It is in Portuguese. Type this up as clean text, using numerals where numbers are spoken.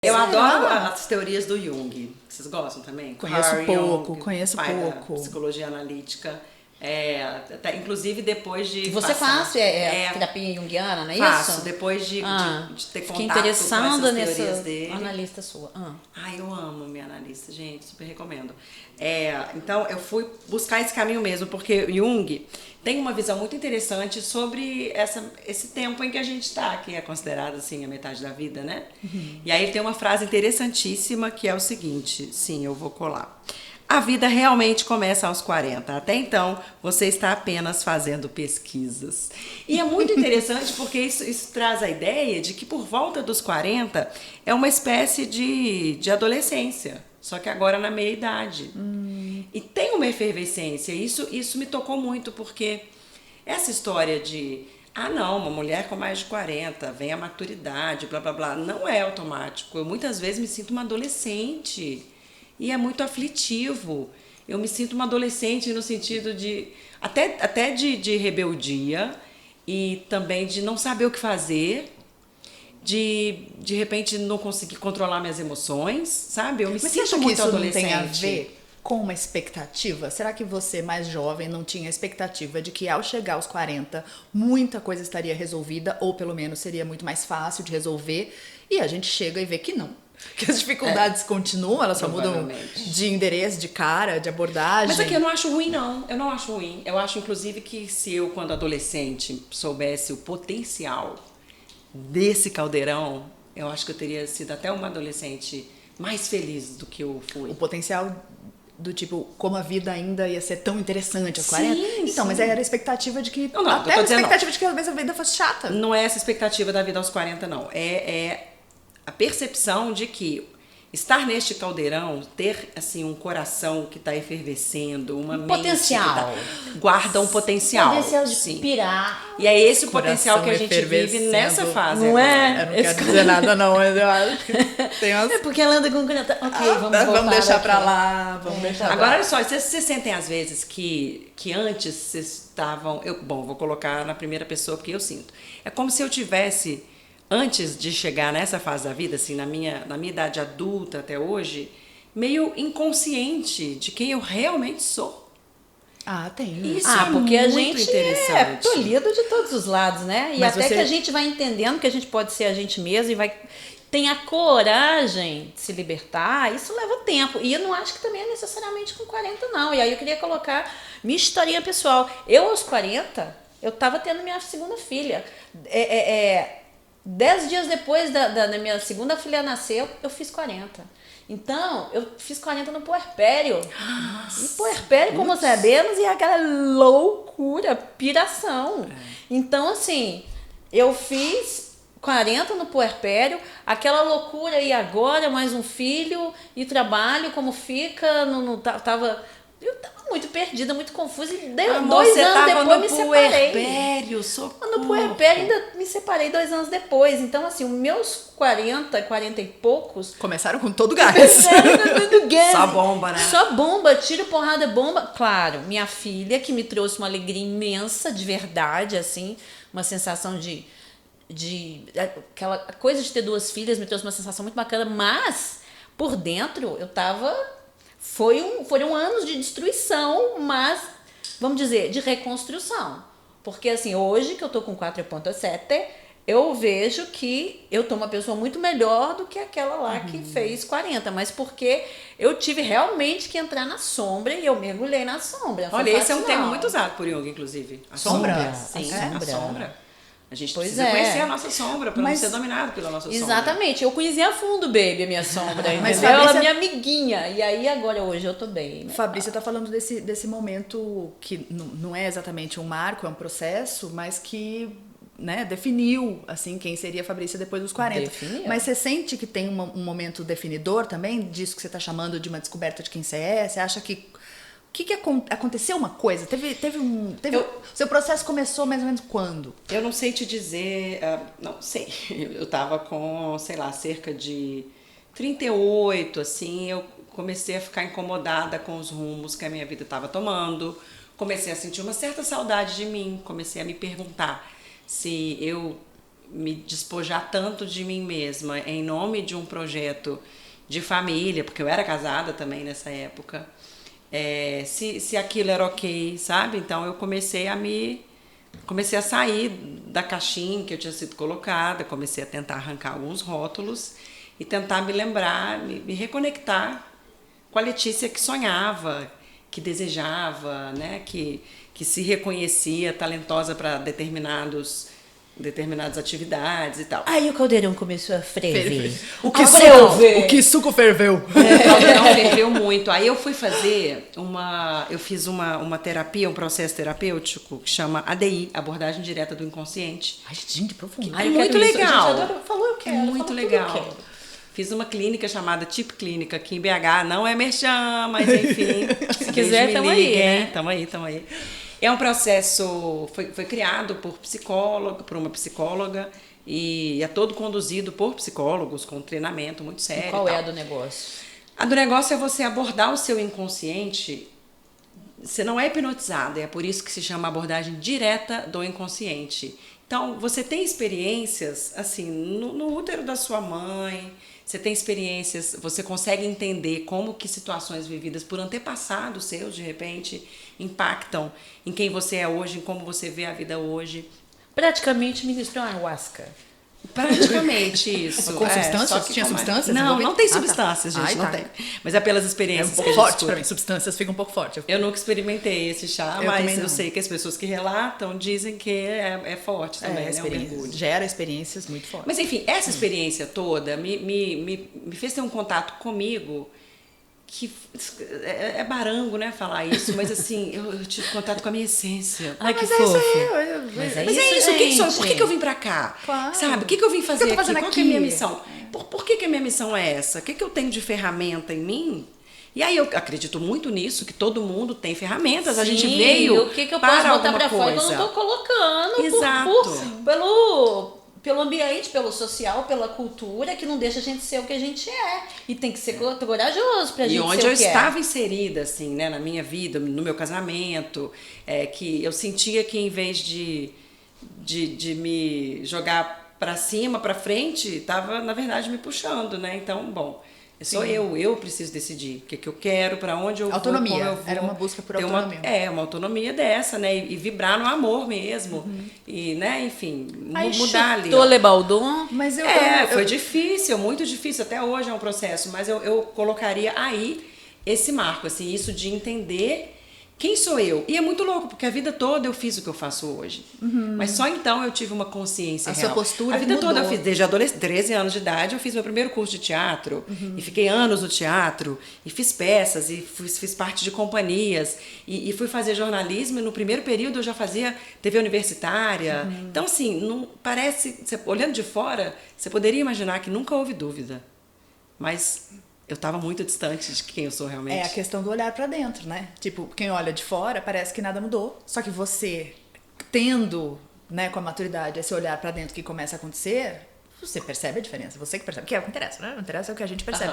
Eu adoro as teorias do Jung. Vocês gostam também? Conheço Carl pouco, Jung, conheço pai pouco. da psicologia analítica. Inclusive depois de Você passar, faz terapia junguiana, não é faço, isso? depois de ter Fiquei contato com interessada essas nessa teorias dele. analista sua. Eu amo minha analista, gente, super recomendo. Então, eu fui buscar esse caminho mesmo, porque Jung tem uma visão muito interessante sobre esse tempo em que a gente está, que é considerado assim a metade da vida, né? E aí ele tem uma frase interessantíssima que é o seguinte, sim, eu vou colar. A vida realmente começa aos 40. Até então, você está apenas fazendo pesquisas. E é muito interessante porque isso traz a ideia de que por volta dos 40 é uma espécie de adolescência, só que agora na meia-idade. E tem uma efervescência. Isso me tocou muito porque essa história de não, uma mulher com mais de 40, vem a maturidade, blá blá blá, não é automático. Eu muitas vezes me sinto uma adolescente. E é muito aflitivo. Eu me sinto uma adolescente no sentido de até de rebeldia e também de não saber o que fazer, de repente não conseguir controlar minhas emoções, sabe? Eu me Mas sinto você acha que muito isso adolescente. não tem a ver com uma expectativa? Será que você, mais jovem, não tinha a expectativa de que ao chegar aos 40 muita coisa estaria resolvida, ou pelo menos seria muito mais fácil de resolver, e a gente chega e vê que não? Que as dificuldades continuam, elas só mudam de endereço, de cara, de abordagem. Mas aqui eu não acho ruim, não. Eu não acho ruim. Eu acho, inclusive, que se eu, quando adolescente, soubesse o potencial desse caldeirão, eu acho que eu teria sido até uma adolescente mais feliz do que eu fui. O potencial do tipo, como a vida ainda ia ser tão interessante aos 40. Então, mas aí era a expectativa de que... Não, até a expectativa de que talvez a vida fosse chata. Não é essa expectativa da vida aos 40, não. É a percepção de que estar neste caldeirão, ter assim um coração que está efervescendo, uma mente potencial. Que guarda um potencial. Potencial de sim. pirar. E é esse o potencial que a gente vive nessa fase. Não é? Eu não quero dizer nada não, mas eu acho que tem umas... É porque ela anda com 40... Ok, vamos deixar daqui. pra lá, vamos deixar pra lá. Agora, olha só, vocês sentem às vezes que antes vocês estavam... vou colocar na primeira pessoa porque eu sinto. É como se eu tivesse... Antes de chegar nessa fase da vida, assim, na minha idade adulta até hoje, meio inconsciente de quem eu realmente sou. Tem. Isso porque a muito gente interessante. é tolhido de todos os lados, né? E Mas até que a gente vai entendendo que a gente pode ser a gente mesmo e vai... Tem a coragem de se libertar, isso leva tempo. E eu não acho que também é necessariamente com 40, não. E aí eu queria colocar minha historinha pessoal. Eu, aos 40, eu tava tendo minha segunda filha. 10 dias depois da minha segunda filha nascer, eu fiz 40. Então, eu fiz 40 no puerpério. E puerpério, como sabemos, é aquela loucura, piração. Então, assim, eu fiz 40 no puerpério, aquela loucura, e agora mais um filho, e trabalho, como fica, eu tava muito perdida, muito confusa, e 2 anos depois me separei. No puerpério ainda me separei 2 anos depois. Então, assim, os meus 40 e poucos... Começaram com todo gás. Só bomba, né? Só bomba, tiro, porrada, bomba. Claro, minha filha, que me trouxe uma alegria imensa, de verdade, assim, uma sensação de aquela coisa de ter 2 filhas me trouxe uma sensação muito bacana, mas por dentro eu tava... Foram anos de destruição, mas, vamos dizer, de reconstrução. Porque, assim, hoje que eu tô com 4,7, eu vejo que eu tô uma pessoa muito melhor do que aquela lá que fez 40. Mas porque eu tive realmente que entrar na sombra e eu mergulhei na sombra. Olha, esse é um termo muito usado por Jung, inclusive. A sombra? Sim, A a sombra. A gente Pois precisa conhecer a nossa sombra para não ser dominado pela nossa sombra. Exatamente. Eu conheci a fundo, baby, a minha sombra. Mas Fabrícia... Ela é minha amiguinha. E aí, agora, hoje, eu tô bem. Fabrícia tá falando desse momento que não é exatamente um marco, é um processo, mas que... né, definiu, assim, quem seria a Fabrícia depois dos 40. Definiu. Mas você sente que tem um momento definidor também, disso que você tá chamando de uma descoberta de quem você é? Você acha que... aconteceu uma coisa? Seu processo começou mais ou menos quando? Eu não sei te dizer, não sei. Eu tava com, sei lá, cerca de 38, assim, eu comecei a ficar incomodada com os rumos que a minha vida estava tomando, comecei a sentir uma certa saudade de mim, comecei a me perguntar se eu me despojar tanto de mim mesma em nome de um projeto de família, porque eu era casada também nessa época, se aquilo era ok, sabe? Então eu comecei a sair da caixinha que eu tinha sido colocada, comecei a tentar arrancar alguns rótulos e tentar me lembrar, me reconectar com a Letícia que sonhava, que desejava, né? Que se reconhecia talentosa para determinadas atividades e tal. Aí o caldeirão começou a ferver. O que suco ferveu. O caldeirão ferveu muito. Aí eu fui fazer eu fiz uma terapia, um processo terapêutico que chama ADI, Abordagem Direta do Inconsciente. Ai, gente, profundo. É muito legal. Falou, eu quero. Muito legal. Fiz uma clínica chamada Tip Clínica aqui em BH. Não é merchan, mas enfim. Se quiser, tamo aí, né? Tamo aí. É um processo, foi criado por uma psicóloga, e é todo conduzido por psicólogos, com um treinamento muito sério. E qual é a do negócio? A do negócio é você abordar o seu inconsciente. Você não é hipnotizado, é por isso que se chama abordagem direta do inconsciente. Então, você tem experiências, assim, no útero da sua mãe, você tem experiências, você consegue entender como que situações vividas por antepassados seus, de repente, impactam em quem você é hoje, em como você vê a vida hoje. Praticamente ministrou ayahuasca. Praticamente isso. Com substâncias? Tinha substâncias? Não tem substâncias, gente, não tem. Mas é pelas experiências que a gente forte pra mim, substâncias fica um pouco forte. Eu nunca experimentei esse chá, Eu mas eu não. sei que as pessoas que relatam dizem que é forte também, né? Um mergulho. Gera experiências muito fortes. Mas enfim, essa experiência toda me fez ter um contato comigo que é barango, né, falar isso, mas assim, eu tive contato com a minha essência. Ai, que Mas é fofo. isso aí. Mas é isso, quem sou eu? gente. Por que eu vim pra cá? Claro. Sabe, o que eu vim fazer O que eu tô aqui? fazendo Qual que é a minha aqui? missão? Por que a minha missão é essa? O que eu tenho de ferramenta em mim? E aí eu acredito muito nisso, que todo mundo tem ferramentas. A gente Sim, veio o que eu para posso botar alguma pra fora que eu coisa. não tô colocando. Exato. Pelo ambiente, pelo social, pela cultura, que não deixa a gente ser o que a gente é. E tem que ser corajoso pra gente ser o que E onde eu é. estava inserida, assim, né, na minha vida, no meu casamento, que eu sentia que em vez de me jogar pra cima, pra frente, estava, na verdade, me puxando, né? Então, bom, sou eu preciso decidir o que eu quero, pra onde eu Autonomia. vou, como eu vou. Era uma busca por Ter autonomia. uma autonomia dessa, né? E vibrar no amor mesmo. E, né, enfim, Aí mudar ali. chutou Le Baldon. Mas Foi difícil, muito difícil. Até hoje é um processo, mas eu colocaria aí esse marco, assim, isso de entender quem sou eu. E é muito louco, porque a vida toda eu fiz o que eu faço hoje. Mas só então eu tive uma consciência A real. sua postura A vida mudou. toda eu fiz, desde 13 anos de idade, eu fiz meu primeiro curso de teatro. E fiquei anos no teatro. E fiz peças, e fiz parte de companhias. E fui fazer jornalismo, e no primeiro período eu já fazia TV universitária. Então, assim, não parece... olhando de fora, você poderia imaginar que nunca houve dúvida. Mas... eu estava muito distante de quem eu sou realmente. É a questão do olhar pra dentro, né? Tipo, quem olha de fora parece que nada mudou. Só que você, tendo, né, com a maturidade, esse olhar pra dentro que começa a acontecer, você percebe a diferença. Você que percebe. Que é o que interessa, né? Não interessa é o que a gente percebe.